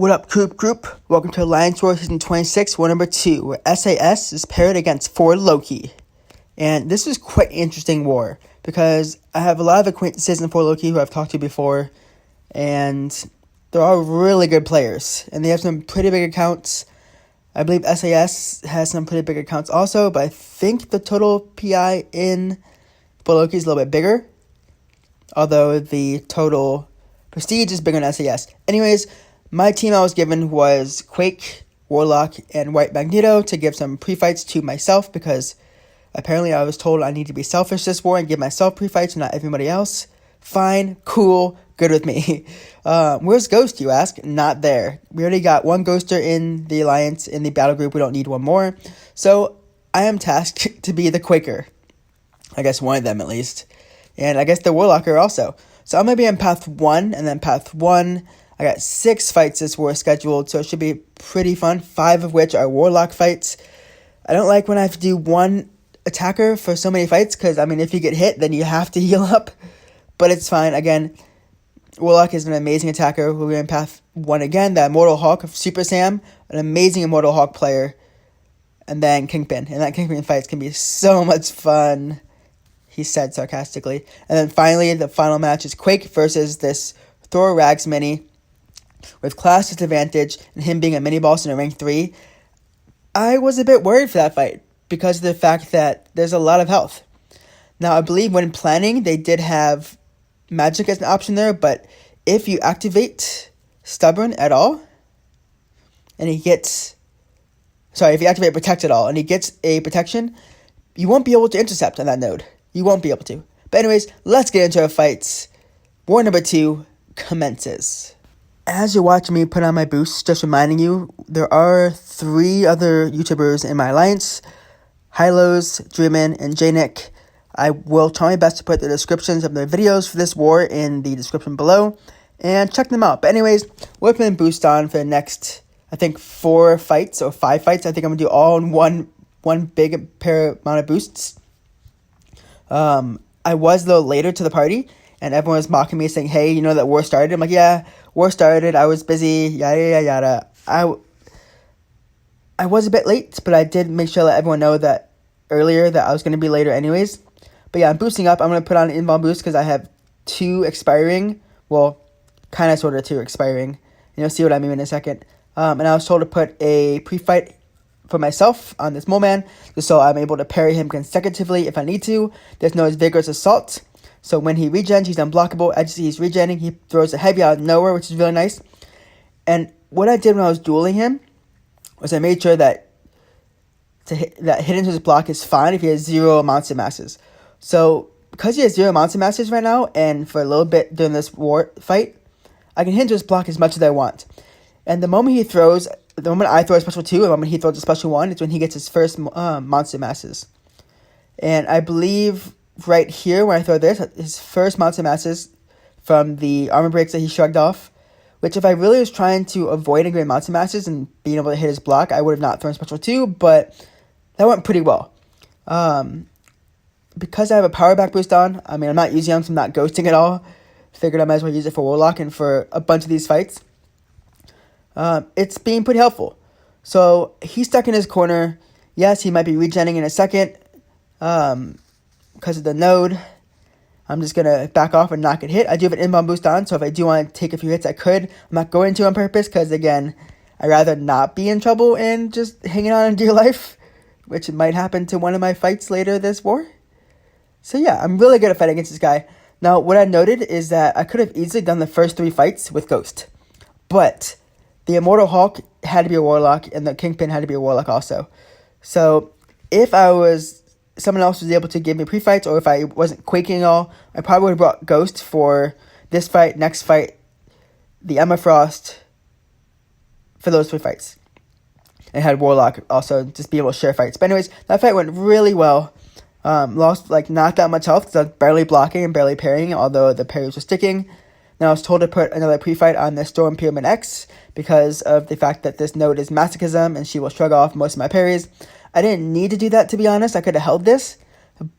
What up, Coop Group? Welcome to Alliance War Season 26, War Number 2, where SAS is paired against Thor Loki. And this was quite an interesting war, because I have a lot of acquaintances in Thor Loki who I've talked to before, and they're all really good players, and they have some pretty big accounts. I believe SAS has some pretty big accounts also, but I think the total PI in Thor Loki is a little bit bigger, although the total prestige is bigger than SAS. Anyways, my team I was given was Quake, Warlock, and White Magneto to give some pre-fights to myself, because apparently I was told I need to be selfish this war and give myself pre-fights and not everybody else. Fine, cool, good with me. Where's Ghost, you ask? Not there. We already got one Ghoster in the Alliance, in the battle group. We don't need one more. So I am tasked to be the Quaker. I guess one of them at least. And I guess the Warlocker also. So I'm going to be in Path 1, and then Path 1... I got 6 fights this war scheduled, so it should be pretty fun, 5 of which are Warlock fights. I don't like when I have to do one attacker for so many fights, because, I mean, if you get hit, then you have to heal up. But it's fine. Again, Warlock is an amazing attacker. We'll be in Path 1 again. The Immortal Hulk of Super Sam, an amazing Immortal Hulk player. And then Kingpin. And that Kingpin fights can be so much fun, he said sarcastically. And then finally, the final match is Quake versus this Thor Rags mini, with class disadvantage and him being a mini boss in a rank 3. I was a bit worried for that fight because of the fact that there's a lot of health. Now, I believe when planning, they did have magic as an option there, but if you activate Stubborn at all, and he gets... Sorry, if you activate Protect at all, and he gets a protection, you won't be able to intercept on that node. You won't be able to. But anyways, let's get into our fights. War number 2 commences. As you're watching me put on my boost, just reminding you, there are 3 other YouTubers in my alliance, Hylos, Dreamin, and Janick. I will try my best to put the descriptions of their videos for this war in the description below, and check them out. But anyways, we're putting boost on for the next, I think, 4 fights, or 5 fights. I think I'm going to do all in one big pair amount of boosts. I was a little later to the party, and everyone was mocking me, saying, hey, you know that war started? I'm like, yeah, war started, I was busy, yada, yada, yada. I was a bit late, but I did make sure to let everyone know that earlier that I was going to be later anyways. But yeah, I'm boosting up. I'm going to put on an inbound boost because I have 2 expiring. Well, kind of sort of 2 expiring. And you'll see what I mean in a second. And I was told to put a pre-fight for myself on this mole man, just so I'm able to parry him consecutively if I need to. There's no vigorous assault. So when he regens, he's unblockable. As he's regenning, he throws a heavy out of nowhere, which is really nice. And what I did when I was dueling him was I made sure that that hit into his block is fine if he has 0 monster masses. So because he has 0 monster masses right now, and for a little bit during this war fight, I can hit into his block as much as I want. And the moment I throw a special 2, and the moment he throws a special 1, it's when he gets his first monster masses. And I believe right here, when I throw this, his first monster masses from the armor breaks that he shrugged off, which if I really was trying to avoid great monster masses and being able to hit his block, I would have not thrown special 2, but that went pretty well. Because I have a power back boost on, I mean, I'm not using him, so I'm not ghosting at all. Figured I might as well use it for Warlock and for a bunch of these fights. It's being pretty helpful. So he's stuck in his corner. Yes, he might be regenning in a second. Because of the node, I'm just going to back off and not get hit. I do have an inbound boost on, so if I do want to take a few hits, I could. I'm not going to on purpose, because again, I'd rather not be in trouble and just hanging on in dear life, which might happen to one of my fights later this war. So yeah, I'm really good at fighting against this guy. Now, what I noted is that I could have easily done the first 3 fights with Ghost, but the Immortal Hulk had to be a Warlock, and the Kingpin had to be a Warlock also. So if someone else was able to give me pre-fights, or if I wasn't quaking at all, I probably would have brought Ghost for this fight, next fight, the Emma Frost, for those 3 fights. And had Warlock also just be able to share fights. But anyways, that fight went really well. Lost not that much health, because I was barely blocking and barely parrying, although the parries were sticking. Then I was told to put another pre-fight on the Storm Pyramid X, because of the fact that this node is masochism, and she will shrug off most of my parries. I didn't need to do that, to be honest. I could have held this,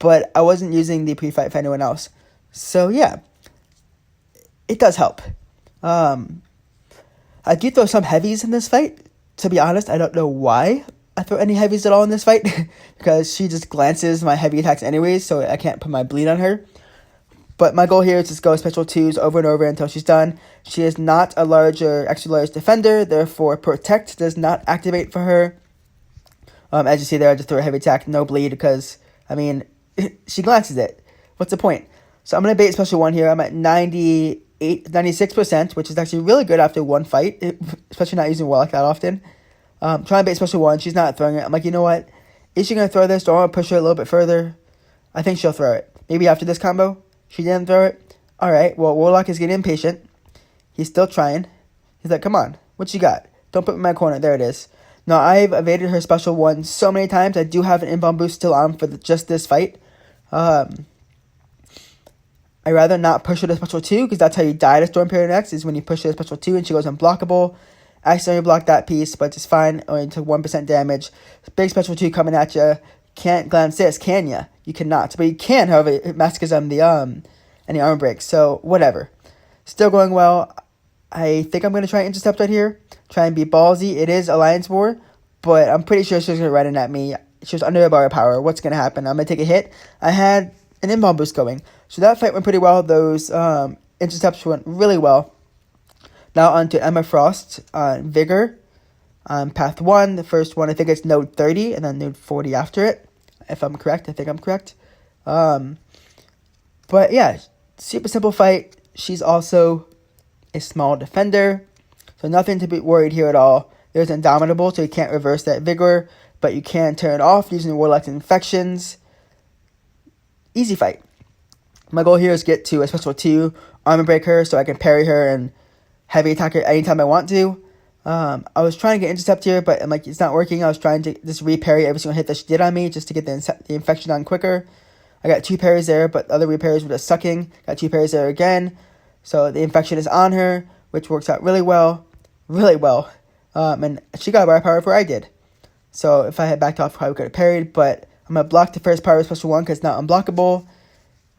but I wasn't using the pre-fight for anyone else. So yeah, it does help. I do throw some heavies in this fight. To be honest, I don't know why I throw any heavies at all in this fight. Because she just glances my heavy attacks anyways, so I can't put my bleed on her. But my goal here is just go special 2s over and over until she's done. She is not a extra large defender, therefore protect does not activate for her. As you see there, I just throw a heavy attack, no bleed, because, I mean, she glances it. What's the point? So I'm going to bait special 1 here. I'm at 96%, which is actually really good after one fight, especially not using Warlock that often. Trying to bait special 1. She's not throwing it. I'm like, you know what? Is she going to throw this? Do I want to push her a little bit further? I think she'll throw it. Maybe after this combo. She didn't throw it. All right. Well, Warlock is getting impatient. He's still trying. He's like, come on. What you got? Don't put me in my corner. There it is. Now, I've evaded her special 1 so many times. I do have an inbound boost still on for just this fight. I'd rather not push her to special 2, because that's how you die to Storm Period X, is when you push her to special 2 and she goes unblockable. Accidentally blocked that piece, but it's fine. Only took 1% damage. Big special 2 coming at you. Can't glance this, can ya? You cannot. But you can, however, masochism any armor breaks. So, whatever. Still going well. I think I'm going to try and intercept right here. Try and be ballsy. It is Alliance War, but I'm pretty sure she's going to run in at me. She was under a bar of power. What's going to happen? I'm going to take a hit. I had an inbound boost going. So that fight went pretty well. Those intercepts went really well. Now on to Emma Frost on Vigor. On Path 1, the first one, I think it's node 30, and then node 40 after it. If I'm correct, I think I'm correct. But yeah, super simple fight. She's also a small defender, so nothing to be worried here at all. There's Indomitable, so you can't reverse that Vigor, but you can turn it off using Warlock's infections. Easy fight. My goal here is get to a special 2, armor break her, so I can parry her and heavy attack her anytime I want to. I was trying to get intercept here, but I'm like, it's not working. I was trying to just re-parry every single hit that she did on me, just to get the infection on quicker. I got 2 parries there, but the other re-parries were just sucking. Got 2 parries there again. So the infection is on her, which works out really well. Really well. And she got bar power before I did. So if I had backed off, I probably could have parried, but I'm going to block the first power of special 1 because it's not unblockable.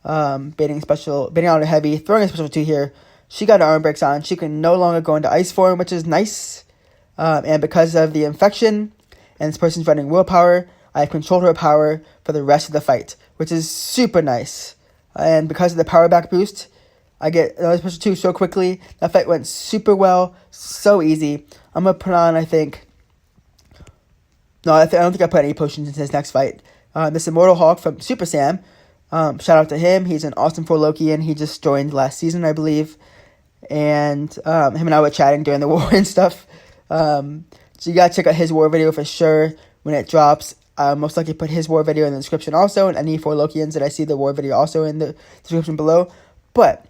Baiting on a heavy, throwing a special 2 here. She got her arm breaks on. She can no longer go into ice form, which is nice. And because of the infection and this person's running willpower, I've controlled her power for the rest of the fight, which is super nice. And because of the power back boost, I get another special 2 so quickly. That fight went super well, so easy. I'm going to put on, I don't think I put any potions into this next fight. This Immortal Hulk from Super Sam. Shout out to him. He's an awesome for Loki, and he just joined last season, I believe. And him and I were chatting during the war and stuff. So you gotta check out his war video for sure when it drops. I'll most likely put his war video in the description also, and any 4 Lokians that I see the war video also in the description below. But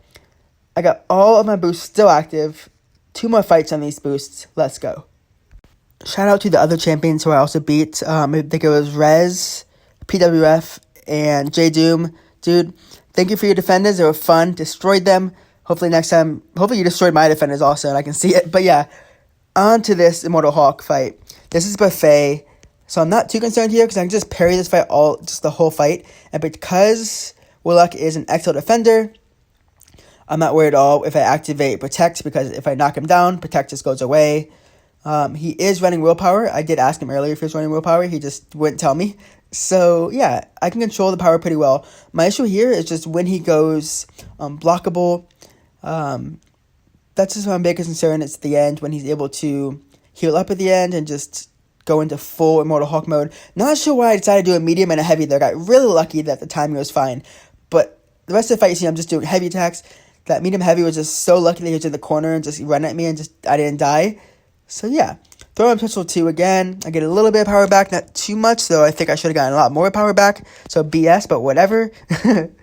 I got all of my boosts still active. 2 more fights on these boosts. Let's go. Shout out to the other champions who I also beat. I think it was Rez, PWF, and J Doom. Dude, thank you for your defenders. They were fun. Destroyed them. Hopefully next time, hopefully you destroyed my defenders also and I can see it. But yeah, on to this Immortal Hulk fight. This is buffet. So I'm not too concerned here because I can just parry this fight just the whole fight. And because Warlock is an excellent defender, I'm not worried at all if I activate Protect, because if I knock him down, Protect just goes away. He is running willpower. I did ask him earlier if he was running willpower. He just wouldn't tell me. So yeah, I can control the power pretty well. My issue here is just when he goes unblockable. That's just my biggest concern. It's the end when he's able to heal up at the end and just go into full Immortal Hulk mode. Not sure why I decided to do a medium and a heavy there. Got really lucky that the timing was fine. But the rest of the fight, you see, I'm just doing heavy attacks. That medium heavy was just so lucky that he was in the corner and just ran at me and I didn't die. So yeah, throw in special 2 again. I get a little bit of power back, not too much, though I think I should have gotten a lot more power back. So BS, but whatever. Turn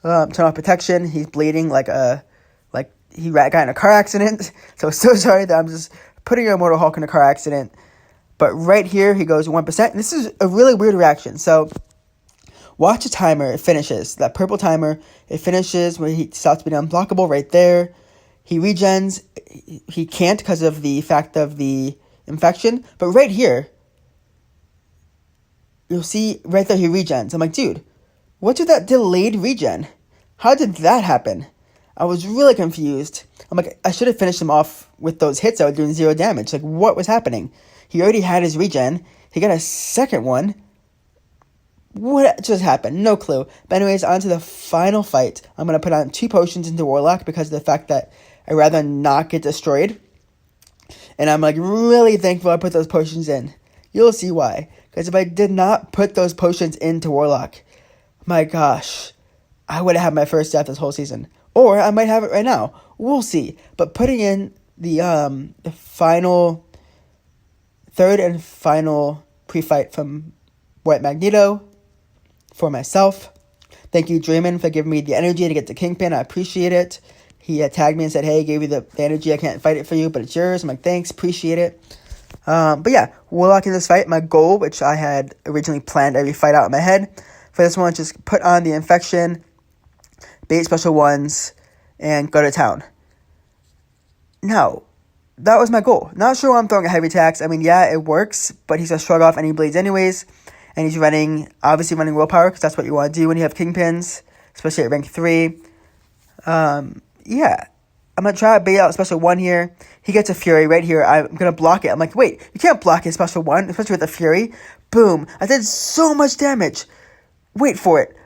off protection. He's bleeding like he got in a car accident. So sorry that I'm just putting your Immortal Hulk in a car accident. But right here, he goes 1%. And this is a really weird reaction. So watch the timer. It finishes. That purple timer, it finishes when he stops being unblockable right there. He regens. He can't because of the fact of the infection. But right here, you'll see right there he regens. I'm like, dude, what's with that delayed regen? How did that happen? I was really confused. I'm like, I should have finished him off with those hits that were doing 0 damage. Like, what was happening? He already had his regen. He got a second one. What just happened? No clue. But anyways, on to the final fight. I'm going to put on 2 potions into Warlock because of the fact that I'd rather not get destroyed. And I'm like really thankful I put those potions in. You'll see why. Because if I did not put those potions into Warlock, my gosh, I would have had my first death this whole season. Or I might have it right now. We'll see. But putting in the final, third and final pre-fight from White Magneto for myself. Thank you, Draymond, for giving me the energy to get to Kingpin. I appreciate it. He tagged me and said, hey, I gave you the energy. I can't fight it for you, but it's yours. I'm like, thanks. Appreciate it. But yeah, Warlock in this fight, my goal, which I had originally planned every fight out in my head, for this one, just put on the infection, bait special ones, and go to town. Now, that was my goal. Not sure why I'm throwing a heavy tax. I mean, yeah, it works, but he's going to shrug off any bleeds anyways. And he's obviously running willpower, because that's what you want to do when you have Kingpins, especially at rank 3. Yeah, I'm going to try to bait out special 1 here. He gets a Fury right here. I'm going to block it. I'm like, wait, you can't block his special 1, especially with a Fury. Boom. I did so much damage. Wait for it.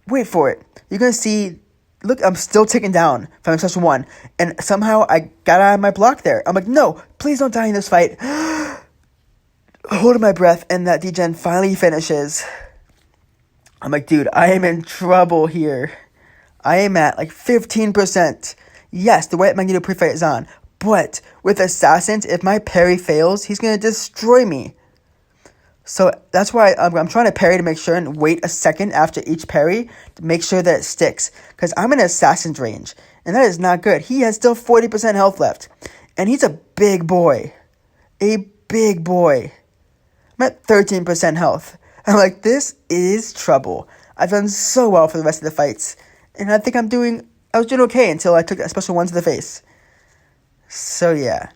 Wait for it. You're going to see, look, I'm still ticking down from special 1. And somehow I got out of my block there. I'm like, no, please don't die in this fight. Holding my breath, and that degen finally finishes. I'm like, dude, I am in trouble here. I am at like 15%. Yes, the White Magneto pre-fight is on. But with Assassins, if my parry fails, he's going to destroy me. So that's why I'm trying to parry to make sure and wait a second after each parry to make sure that it sticks. Because I'm in Assassin's range, and that is not good. He has still 40% health left. And he's a big boy. A big boy. I'm at 13% health. I'm like, this is trouble. I've done so well for the rest of the fights. And I think I was doing okay until I took that special 1 to the face. So yeah.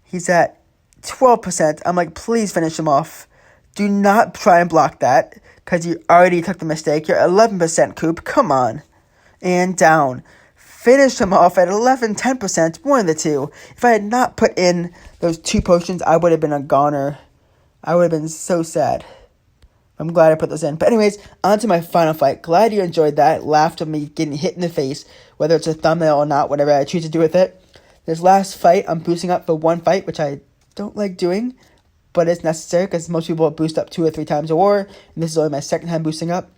He's at 12%. I'm like, please finish him off. Do not try and block that, because you already took the mistake. You're 11%, Coop. Come on. And down. Finish him off at 10%, one of the two. If I had not put in those 2 potions, I would have been a goner. I would have been so sad. I'm glad I put those in. But anyways, on to my final fight. Glad you enjoyed that. Laughed at me getting hit in the face, whether it's a thumbnail or not, whatever I choose to do with it. This last fight, I'm boosting up for 1 fight, which I don't like doing, but it's necessary because most people boost up 2 or 3 times a war, and this is only my second time boosting up.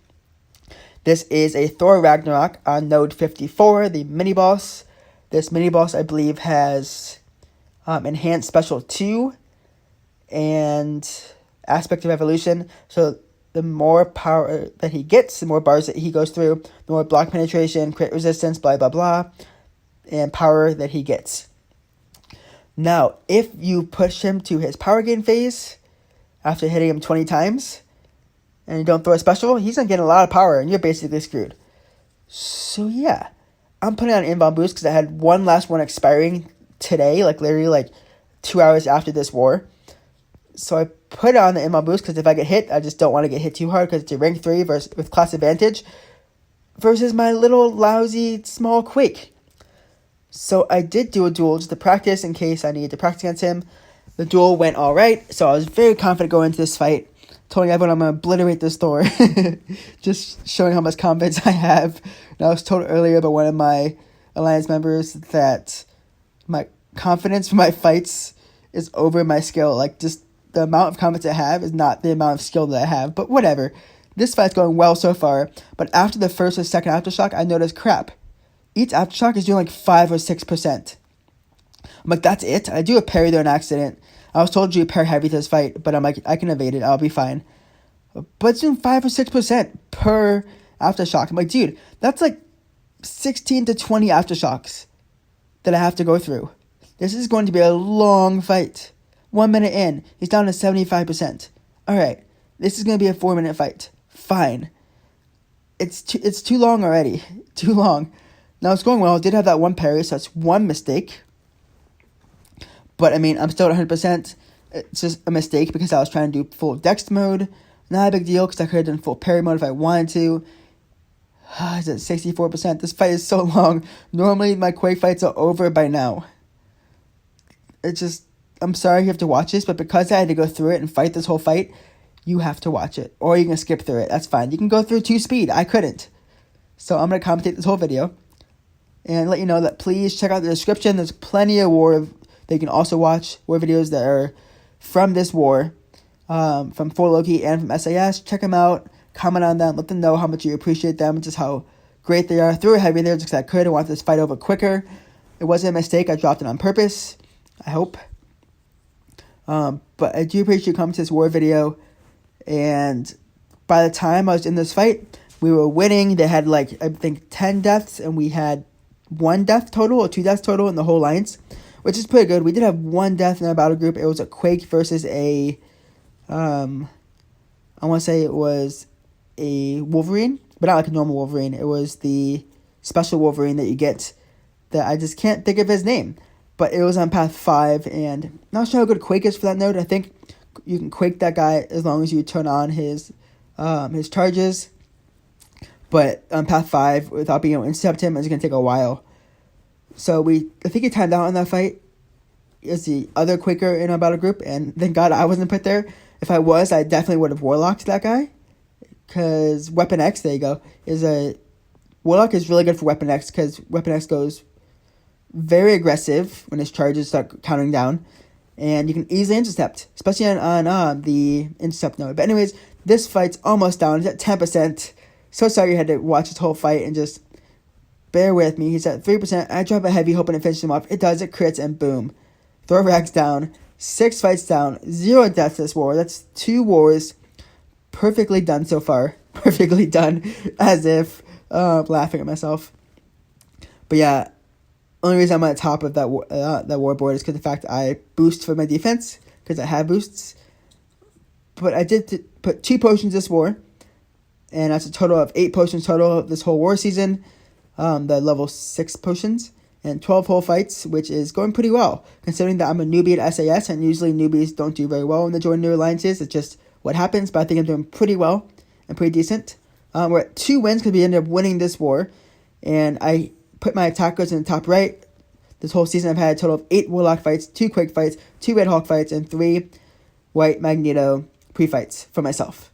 This is a Thor Ragnarok on node 54, the mini-boss. This mini-boss, I believe, has enhanced special 2 and aspect of evolution. So the more power that he gets, the more bars that he goes through, the more block penetration, crit resistance, blah, blah, blah, and power that he gets. Now, if you push him to his power gain phase after hitting him 20 times and you don't throw a special, he's going to get a lot of power and you're basically screwed. So yeah, I'm putting on inbound boost because I had one last one expiring today, like literally like 2 hours after this war. So I put on the inbound boost because if I get hit, I just don't want to get hit too hard because it's a rank 3 with class advantage versus my little lousy small Quake. So I did do a duel just to practice in case I needed to practice against him. The duel went all right, so I was very confident going into this fight. Telling everyone I'm going to obliterate this Thor. Just showing how much confidence I have. And I was told earlier by one of my alliance members that my confidence for my fights is over my skill. Like, just the amount of confidence I have is not the amount of skill that I have. But whatever. This fight's going well so far. But after the first or second aftershock, I noticed, crap. Each aftershock is doing like 5 or 6%. I'm like, that's it? I do a parry there in accident. I was told to do a parry heavy to this fight, but I'm like, I can evade it. I'll be fine. But it's doing 5 or 6% per aftershock. I'm like, dude, that's like 16 to 20 aftershocks that I have to go through. This is going to be a long fight. 1 minute in, he's down to 75%. All right, this is going to be a 4-minute fight. Fine. It's too long already. Too long. Now, it's going well. I did have that one parry, so that's one mistake. But, I mean, I'm still at 100%. It's just a mistake because I was trying to do full dex mode. Not a big deal because I could have done full parry mode if I wanted to. It's at 64%. This fight is so long. Normally, my Quake fights are over by now. It's just, I'm sorry you have to watch this, but because I had to go through it and fight this whole fight, you have to watch it. Or you can skip through it. That's fine. You can go through 2 speed. I couldn't. So I'm going to commentate this whole video and let you know that please check out the description. There's plenty of war that you can also watch. War videos that are from this war, from Thor Loki and from SAS. Check them out. Comment on them. Let them know how much you appreciate them. Just how great they are. Threw a heavy there just because I could. I wanted this fight over quicker. It wasn't a mistake. I dropped it on purpose. I hope. But I do appreciate you coming to this war video. And by the time I was in this fight, we were winning. They had like, I think 10 deaths and we had 1 death total or 2 deaths total in the whole alliance, which is pretty good. We did have 1 death in our battle group. It was a Quake versus a, I want to say it was a Wolverine, but not like a normal Wolverine. It was the special Wolverine that you get that I just can't think of his name, but it was on path 5 and not sure how good Quake is for that node. I think you can Quake that guy as long as you turn on his charges. But on path 5, without being able to intercept him, it's going to take a while. So I think he timed out on that fight as the other Quaker in our battle group. And thank God I wasn't put there. If I was, I definitely would have Warlocked that guy. Because Weapon X, there you go, Warlock is really good for Weapon X. Because Weapon X goes very aggressive when his charges start counting down. And you can easily intercept, especially on the intercept node. But anyways, this fight's almost down. It's at 10%. So sorry you had to watch this whole fight and just bear with me. He's at 3%. I drop a heavy hoping to finish him off. It does. It crits and boom. Thor Rags down. 6 fights down. 0 deaths this war. That's 2 wars. Perfectly done so far. Perfectly done. As if laughing at myself. But yeah, only reason I'm on the top of that war board is because the fact I boost for my defense. Because I have boosts. But I did put 2 potions this war. And that's a total of 8 potions total this whole war season. The level 6 potions. And 12 whole fights, which is going pretty well. Considering that I'm a newbie at SAS, and usually newbies don't do very well when they join new alliances. It's just what happens, but I think I'm doing pretty well and pretty decent. We're at 2 wins because we ended up winning this war. And I put my attackers in the top right. This whole season I've had a total of 8 Warlock fights, 2 Quake fights, 2 Red Hulk fights, and 3 White Magneto pre-fights for myself.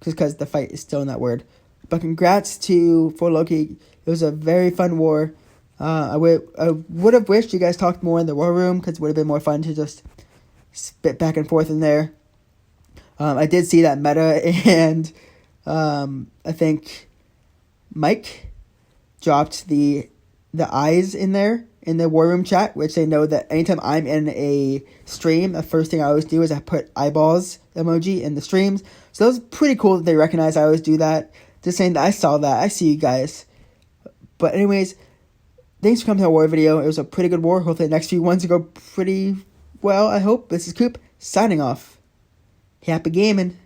Just because the fight is still in that word. But congrats to Thor Loki. It was a very fun war. I would have wished you guys talked more in the war room because it would have been more fun to just spit back and forth in there. I did see that meta, and I think Mike dropped the eyes in there in the war room chat, which they know that anytime I'm in a stream, the first thing I always do is I put eyeballs emoji in the streams. So that was pretty cool that they recognize I always do that. Just saying that I saw that. I see you guys. But anyways, thanks for coming to our war video. It was a pretty good war. Hopefully the next few ones will go pretty well, I hope. This is Coop, signing off. Happy gaming.